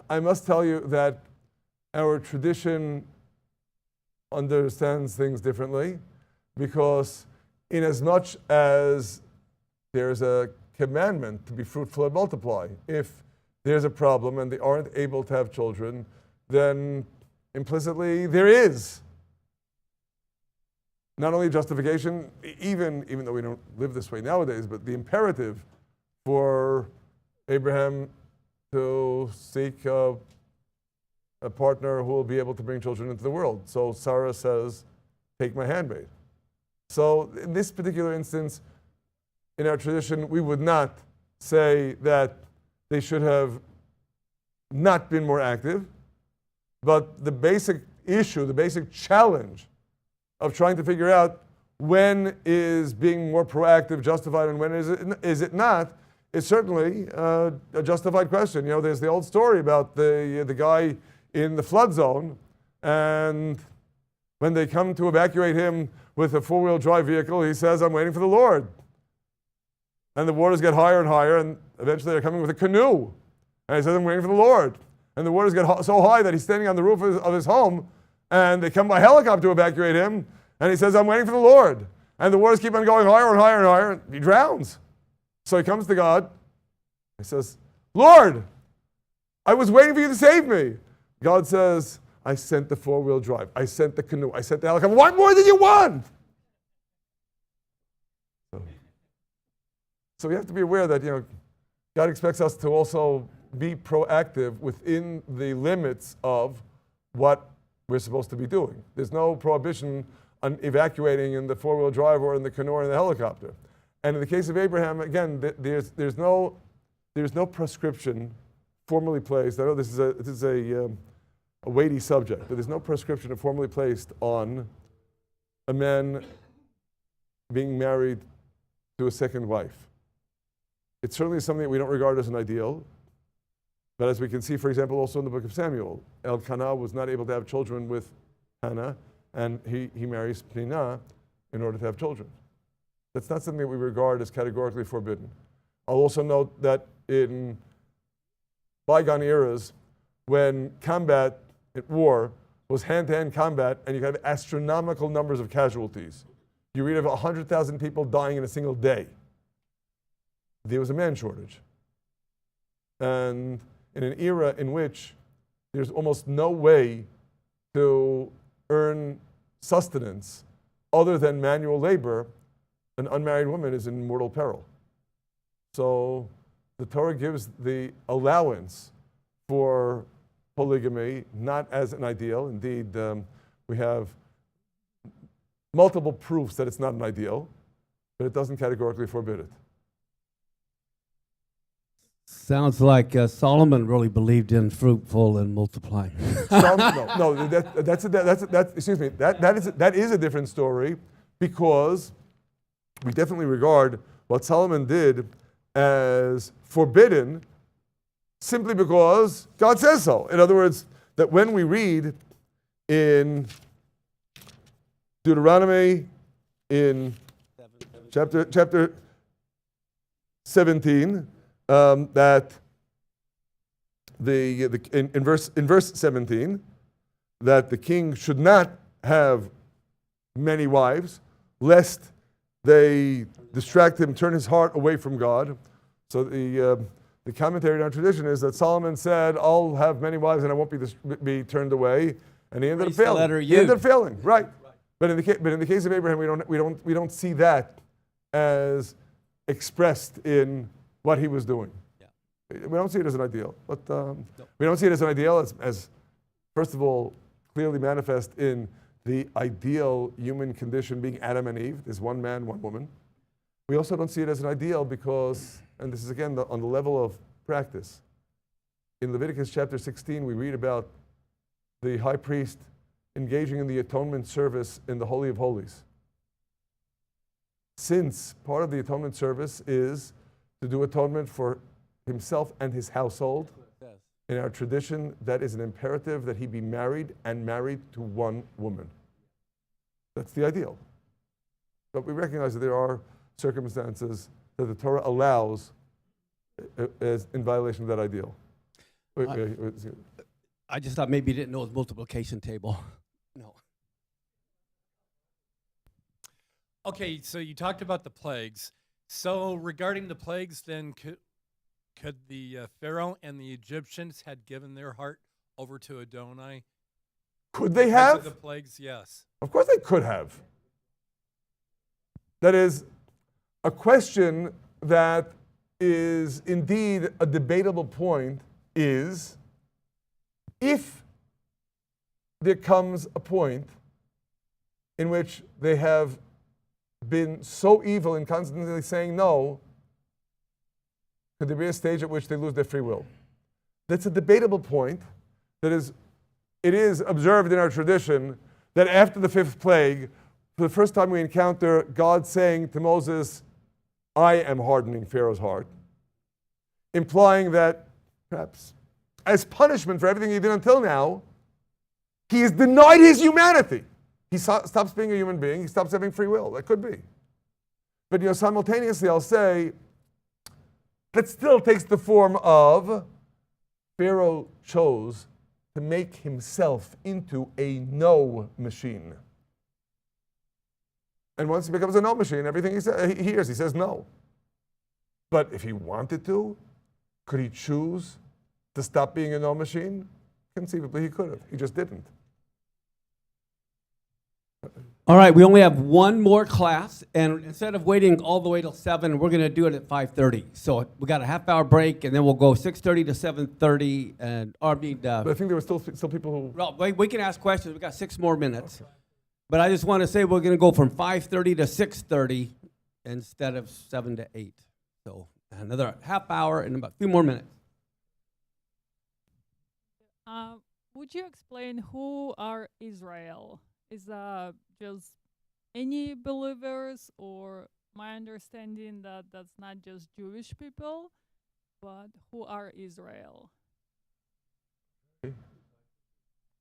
I must tell you that our tradition understands things differently, because inasmuch as there's a commandment to be fruitful and multiply, if there's a problem and they aren't able to have children, then implicitly there is not only justification, even though we don't live this way nowadays, but the imperative for Abraham to seek a partner who will be able to bring children into the world. So Sarah says, take my handmaid. So in this particular instance, in our tradition, we would not say that they should have not been more active, but the basic issue, the basic challenge of trying to figure out when is being more proactive justified and when is it not, is certainly a justified question. There's the old story about the guy in the flood zone, and when they come to evacuate him with a four-wheel drive vehicle, he says, I'm waiting for the Lord. And the waters get higher and higher, and eventually they're coming with a canoe. And he says, I'm waiting for the Lord. And the waters get so high that he's standing on the roof of his home, and they come by helicopter to evacuate him, and he says, I'm waiting for the Lord. And the waters keep on going higher and higher and higher, and he drowns. So he comes to God. He says, Lord, I was waiting for you to save me. God says, I sent the four-wheel drive. I sent the canoe. I sent the helicopter. What more did you want? So we have to be aware that, God expects us to also be proactive within the limits of what we're supposed to be doing. There's no prohibition on evacuating in the four-wheel drive or in the canoe or in the helicopter. And in the case of Abraham, again, there's no prescription formally placed. I know this is a a weighty subject, but there's no prescription formally placed on a man being married to a second wife. It's certainly something that we don't regard as an ideal, but as we can see, for example, also in the book of Samuel, Elkanah was not able to have children with Hannah, and he marries Peninnah in order to have children. That's not something that we regard as categorically forbidden. I'll also note that in bygone eras, when combat at war was hand-to-hand combat, and you could have astronomical numbers of casualties. You read of 100,000 people dying in a single day. There was a man shortage. And in an era in which there's almost no way to earn sustenance other than manual labor, an unmarried woman is in mortal peril. So the Torah gives the allowance for polygamy, not as an ideal. Indeed, we have multiple proofs that it's not an ideal, but it doesn't categorically forbid it. Sounds like Solomon really believed in fruitful and multiplying. That is a different story, because we definitely regard what Solomon did as forbidden simply because God says so. In other words, that when we read in Deuteronomy in chapter 17, that in verse 17, that the king should not have many wives, lest they distract him, turn his heart away from God. So the commentary in our tradition is that Solomon said, "I'll have many wives and I won't be turned away," and he ended up failing. He ended up failing, right? But in the case of Abraham, we don't see that as expressed in what he was doing. Yeah. We don't see it as an ideal, but we don't see it as an ideal as first of all clearly manifest in the ideal human condition being Adam and Eve. There's one man, one woman. We also don't see it as an ideal because, and this is again on the level of practice. In Leviticus chapter 16, we read about the high priest engaging in the atonement service in the Holy of Holies. Since part of the atonement service is to do atonement for himself and his household, in our tradition, that is an imperative that he be married and married to one woman. That's the ideal. But we recognize that there are circumstances that the Torah allows as in violation of that ideal. I just thought maybe you didn't know it was multiplication table. No. Okay, so you talked about the plagues. So regarding the plagues, then could the Pharaoh and the Egyptians had given their heart over to Adonai? Could they Because have? of the plagues, yes. Of course they could have. That is a question that is indeed a debatable point is if there comes a point in which they have been so evil and constantly saying no, could there be a stage at which they lose their free will? That's a debatable point. It is observed in our tradition that after the fifth plague, for the first time we encounter God saying to Moses, "I am hardening Pharaoh's heart," implying that perhaps as punishment for everything he did until now, he has denied his humanity. He stops being a human being. He stops having free will. That could be. But simultaneously, I'll say that still takes the form of Pharaoh chose to make himself into a no machine. And once he becomes a no machine, everything he hears, he says no. But if he wanted to, could he choose to stop being a no machine? Conceivably, he could have. He just didn't. All right, we only have one more class, and instead of waiting all the way till 7, we're going to do it at 5:30. So we got a half-hour break, and then we'll go 6:30 to 7:30, and But I think there were still people who... well, we can ask questions. We got 6 more minutes. Okay. But I just want to say we're going to go from 5:30 to 6:30 instead of 7 to 8. So another half hour and about a few more minutes. would you explain who are Israel? Is that just any believers, or my understanding that that's not just Jewish people, but who are Israel?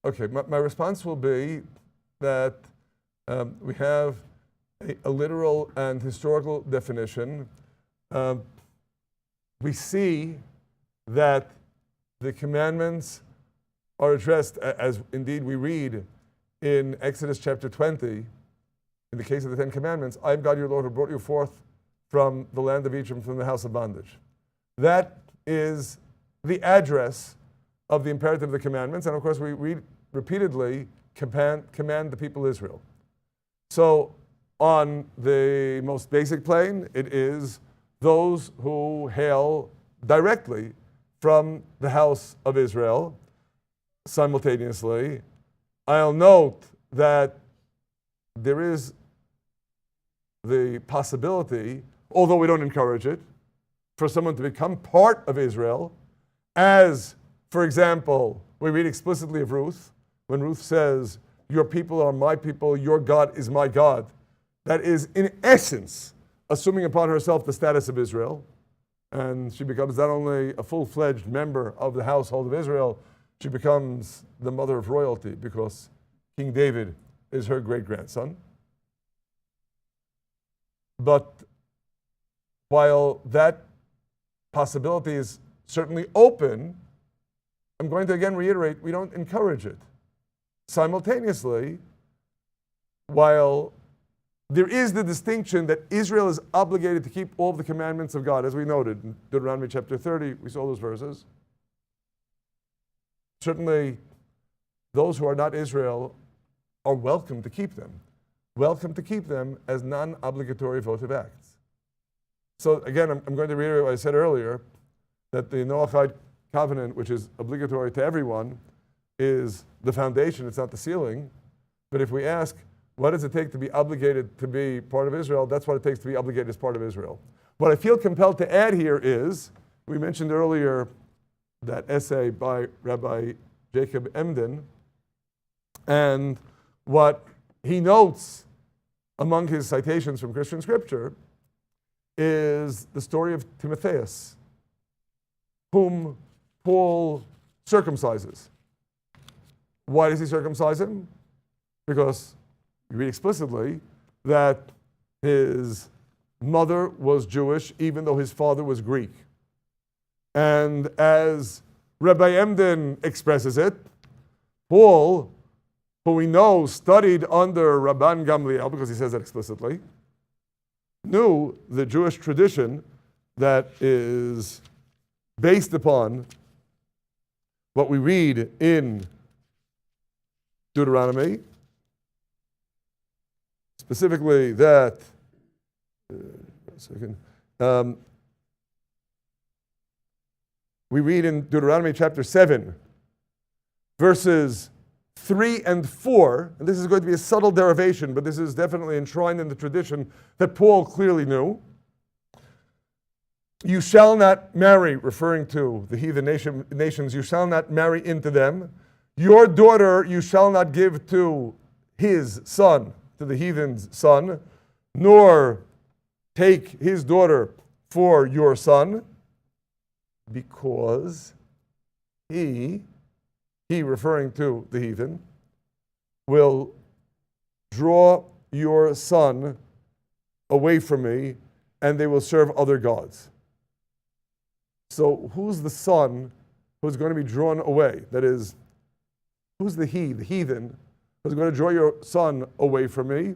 Okay, my response will be that we have a literal and historical definition. We see that the commandments are addressed, as indeed we read in Exodus chapter 20, in the case of the Ten Commandments, I am God your Lord who brought you forth from the land of Egypt, from the house of bondage. That is the address of the imperative of the commandments, and of course we read repeatedly command the people of Israel. So on the most basic plane, it is those who hail directly from the house of Israel. Simultaneously, I'll note that there is the possibility, although we don't encourage it, for someone to become part of Israel, as, for example, we read explicitly of Ruth, when Ruth says, your people are my people, your God is my God. That is, in essence, assuming upon herself the status of Israel, and she becomes not only a full-fledged member of the household of Israel, she becomes the mother of royalty, because King David is her great-grandson. But while that possibility is certainly open, I'm going to again reiterate, we don't encourage it. Simultaneously, while there is the distinction that Israel is obligated to keep all of the commandments of God, as we noted in Deuteronomy chapter 30, we saw those verses. Certainly, those who are not Israel are welcome to keep them. Welcome to keep them as non-obligatory votive acts. So again, I'm going to reiterate what I said earlier, that the Noahide covenant, which is obligatory to everyone, is the foundation, it's not the ceiling. But if we ask, what does it take to be obligated to be part of Israel? That's what it takes to be obligated as part of Israel. What I feel compelled to add here is, we mentioned earlier that essay by Rabbi Jacob Emden, and what he notes among his citations from Christian scripture is the story of Timotheus, whom Paul circumcises. Why does he circumcise him? Because we read explicitly that his mother was Jewish, even though his father was Greek. And as Rabbi Emden expresses it, Paul, who we know studied under Rabban Gamliel, because he says that explicitly, knew the Jewish tradition that is based upon what we read in Deuteronomy, specifically that, we read in Deuteronomy chapter 7, verses 3 and 4, and this is going to be a subtle derivation, but this is definitely enshrined in the tradition that Paul clearly knew. You shall not marry, referring to the heathen nations, you shall not marry into them. Your daughter you shall not give to his son, to the heathen's son, nor take his daughter for your son, because he referring to the heathen, will draw your son away from me, and they will serve other gods. So who's the son who's going to be drawn away? That is, who's the heathen, who's going to draw your son away from me?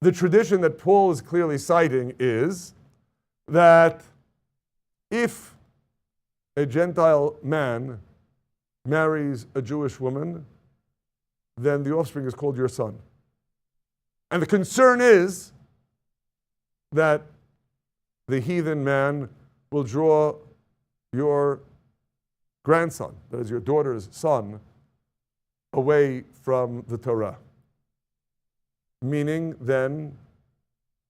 The tradition that Paul is clearly citing is that if a Gentile man marries a Jewish woman, then the offspring is called your son. And the concern is that the heathen man will draw your grandson, that is your daughter's son, away from the Torah. Meaning then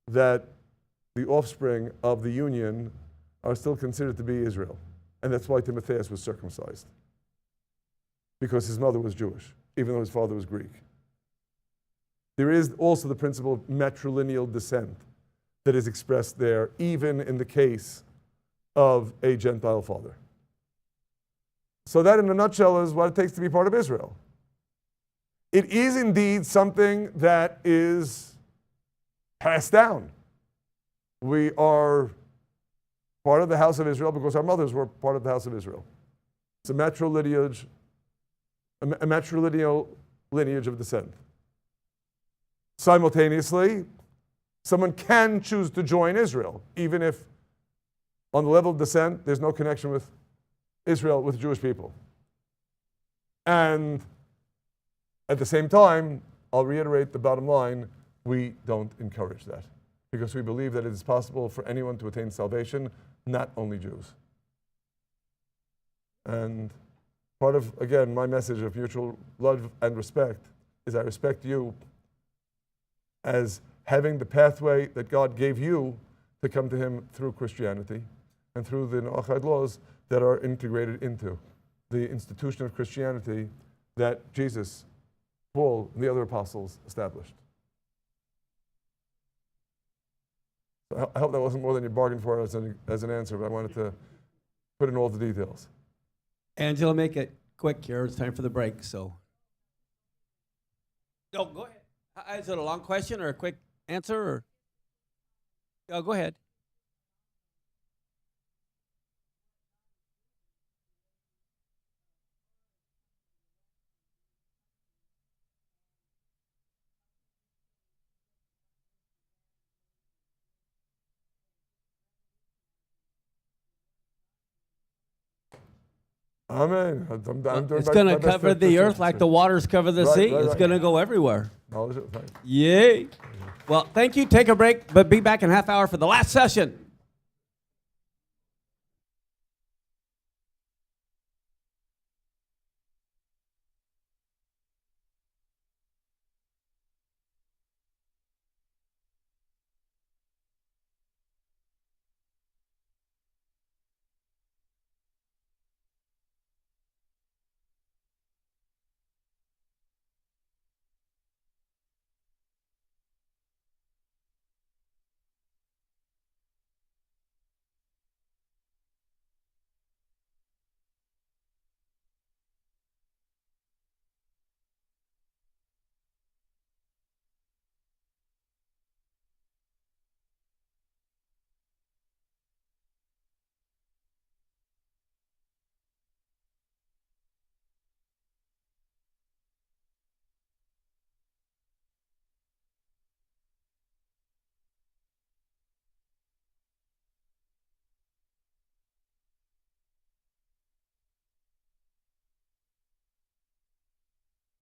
that the offspring of the union are still considered to be Israel. And that's why Timotheus was circumcised. because his mother was Jewish, even though his father was Greek. There is also the principle of matrilineal descent that is expressed there, even in the case of a Gentile father. So that, in a nutshell, is what it takes to be part of Israel. It is indeed something that is passed down. We are part of the house of Israel because our mothers were part of the house of Israel. It's a matrilineal lineage of descent. Simultaneously, someone can choose to join Israel, even if on the level of descent, there's no connection with Israel, with Jewish people. And at the same time, I'll reiterate the bottom line, we don't encourage that, because we believe that it is possible for anyone to attain salvation, not only Jews. And part of, again, my message of mutual love and respect is I respect you as having the pathway that God gave you to come to Him through Christianity and through the Noachide laws that are integrated into the institution of Christianity that Jesus, Paul, and the other apostles established. So I hope that wasn't more than you bargained for as an answer, but I wanted to put in all the details. Angela, make it quick here. It's time for the break, so. No, go ahead. Is it a long question or a quick answer? Or? Oh, go ahead. Amen. It's going to cover the earth like the waters cover the sea. It's going to go everywhere. Yay. Well, thank you. Take a break, but be back in half hour for the last session.